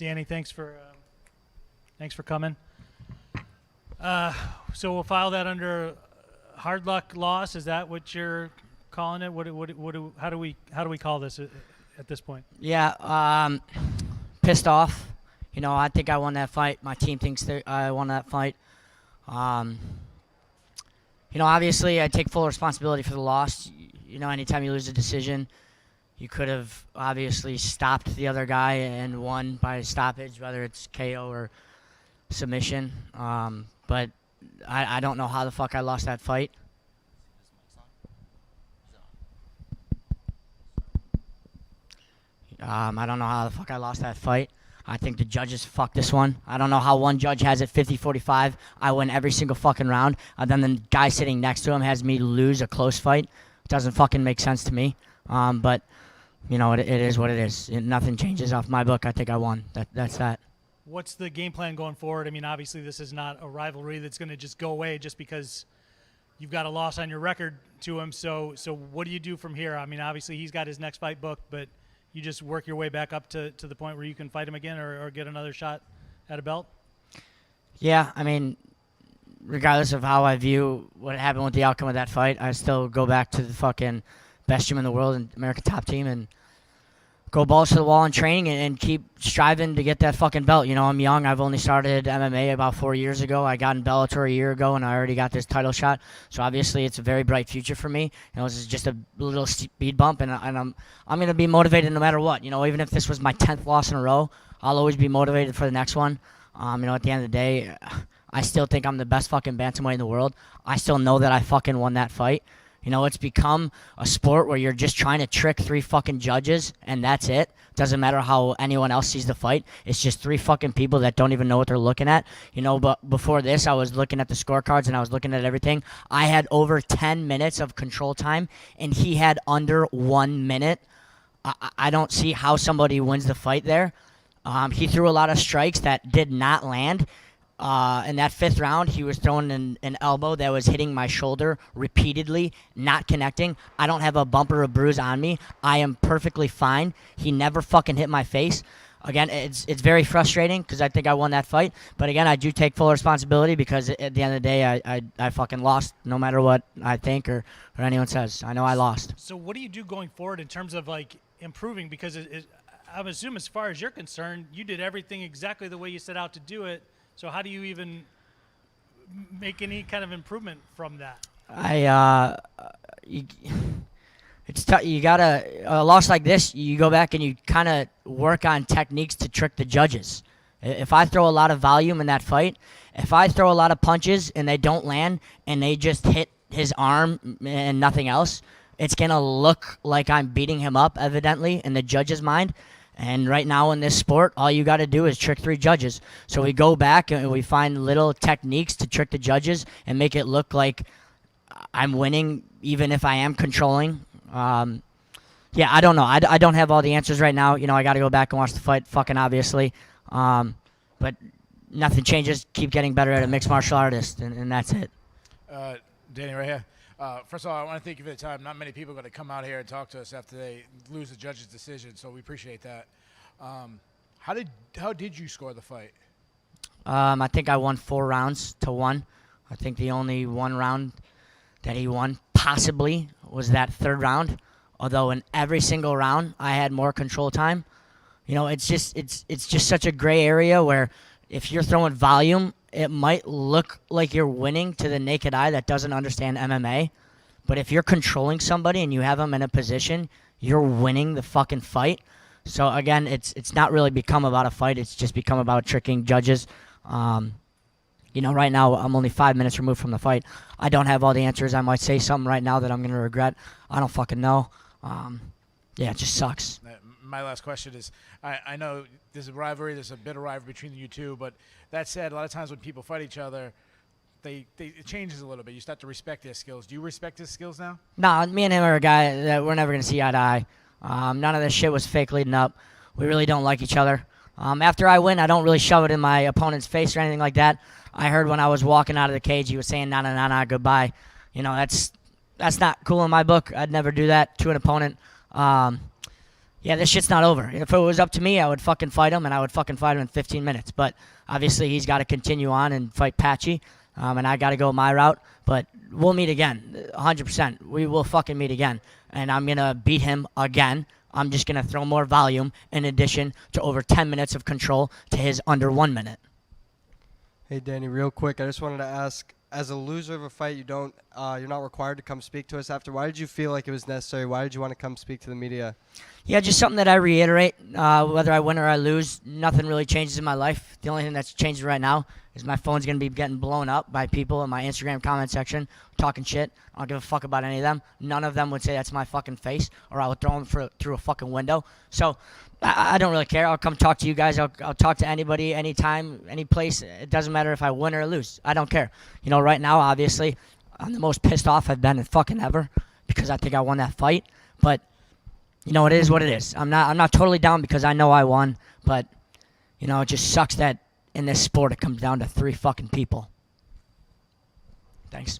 Danny, thanks for coming. So we'll file that under hard luck loss. Is that what you're calling it? How do we call this at this point? Yeah, pissed off. I think I won that fight. My team thinks that I won that fight. Obviously I take full responsibility for the loss. Anytime you lose a decision, you could have obviously stopped the other guy and won by stoppage, whether it's KO or submission. But I don't know how the fuck I lost that fight. I don't know how the fuck I lost that fight. I think the judges fucked this one. I don't know how one judge has it 50-45. I win every single fucking round. And then the guy sitting next to him has me lose a close fight. It doesn't fucking make sense to me. But, it is what it is. Nothing changes off my book. I think I won. That's that. What's the game plan going forward? I mean, obviously this is not a rivalry that's going to just go away just because you've got a loss on your record to him. So what do you do from here? I mean, obviously he's got his next fight booked, but you just work your way back up to the point where you can fight him again or get another shot at a belt? Yeah, I mean, regardless of how I view what happened with the outcome of that fight, I still go back to the fucking best gym in the world and American Top Team and go balls to the wall in training and keep striving to get that fucking belt. I'm young. I've only started MMA about 4 years ago. I got in Bellator a year ago, and I already got this title shot. So obviously, it's a very bright future for me. This is just a little speed bump, and I'm gonna be motivated no matter what. Even if this was my 10th loss in a row, I'll always be motivated for the next one. At the end of the day, I still think I'm the best fucking bantamweight in the world. I still know that I fucking won that fight. It's become a sport where you're just trying to trick 3 fucking judges, and that's it. Doesn't matter how anyone else sees the fight. It's just 3 fucking people that don't even know what they're looking at. But before this, I was looking at the scorecards, and I was looking at everything. I had over 10 minutes of control time, and he had under 1 minute. I don't see how somebody wins the fight there. He threw a lot of strikes that did not land. In that 5th round, he was throwing an elbow that was hitting my shoulder repeatedly, not connecting. I don't have a bump or a bruise on me. I am perfectly fine. He never fucking hit my face. Again, it's very frustrating because I think I won that fight. But again, I do take full responsibility because at the end of the day, I fucking lost no matter what I think or anyone says. I know I lost. So what do you do going forward in terms of, improving? Because I would assume as far as you're concerned, you did everything exactly the way you set out to do it. So how do you even make any kind of improvement from that? It's tough. You gotta a loss like this. You go back and you kind of work on techniques to trick the judges. If I throw a lot of volume in that fight, if I throw a lot of punches and they don't land and they just hit his arm and nothing else, it's gonna look like I'm beating him up, evidently, in the judge's mind. And right now in this sport, all you got to do is trick 3 judges. So we go back and we find little techniques to trick the judges and make it look like I'm winning, even if I am controlling. I don't know. I don't have all the answers right now. I got to go back and watch the fight, fucking obviously. But nothing changes. Keep getting better at a mixed martial artist, and that's it. Danny, right here. First of all, I want to thank you for the time. Not many people are going to come out here and talk to us after they lose the judge's decision, so we appreciate that. How did you score the fight? I think I won 4 rounds to 1. I think the only 1 round that he won possibly was that 3rd round. Although in every single round I had more control time. It's just such a gray area where if you're throwing volume, it might look like you're winning to the naked eye that doesn't understand MMA. But if you're controlling somebody and you have them in a position, you're winning the fucking fight. So again, it's not really become about a fight. It's just become about tricking judges. Right now I'm only 5 minutes removed from the fight. I don't have all the answers. I might say something right now that I'm going to regret. I don't fucking know. It just sucks. My last question is, I know there's a rivalry, there's a bit of rivalry between you two, but that said, a lot of times when people fight each other, it changes a little bit. You start to respect their skills. Do you respect his skills now? No, me and him are a guy that we're never going to see eye to eye. None of this shit was fake leading up. We really don't like each other. After I win, I don't really shove it in my opponent's face or anything like that. I heard when I was walking out of the cage, he was saying, nah, goodbye. That's not cool in my book. I'd never do that to an opponent. Yeah, this shit's not over. If it was up to me, I would fucking fight him, and I would fucking fight him in 15 minutes. But obviously, he's got to continue on and fight Patchy, and I got to go my route. But we'll meet again, 100%. We will fucking meet again, and I'm gonna beat him again. I'm just gonna throw more volume in addition to over 10 minutes of control to his under 1 minute. Hey Danny, real quick, I just wanted to ask, as a loser of a fight, you're not required to come speak to us after. Why did you feel like it was necessary? Why did you want to come speak to the media? Yeah, just something that I reiterate. Whether I win or I lose, nothing really changes in my life. The only thing that's changing right now is my phone's going to be getting blown up by people in my Instagram comment section talking shit. I don't give a fuck about any of them. None of them would say that's my fucking face, or I would throw them through a fucking window. So I don't really care. I'll come talk to you guys. I'll talk to anybody, anytime, any place. It doesn't matter if I win or lose. I don't care. You know, right now, obviously, I'm the most pissed off I've been in fucking ever because I think I won that fight. But you know, it is what it is. I'm not totally down because I know I won, but you know, it just sucks that in this sport it comes down to 3 fucking people. Thanks.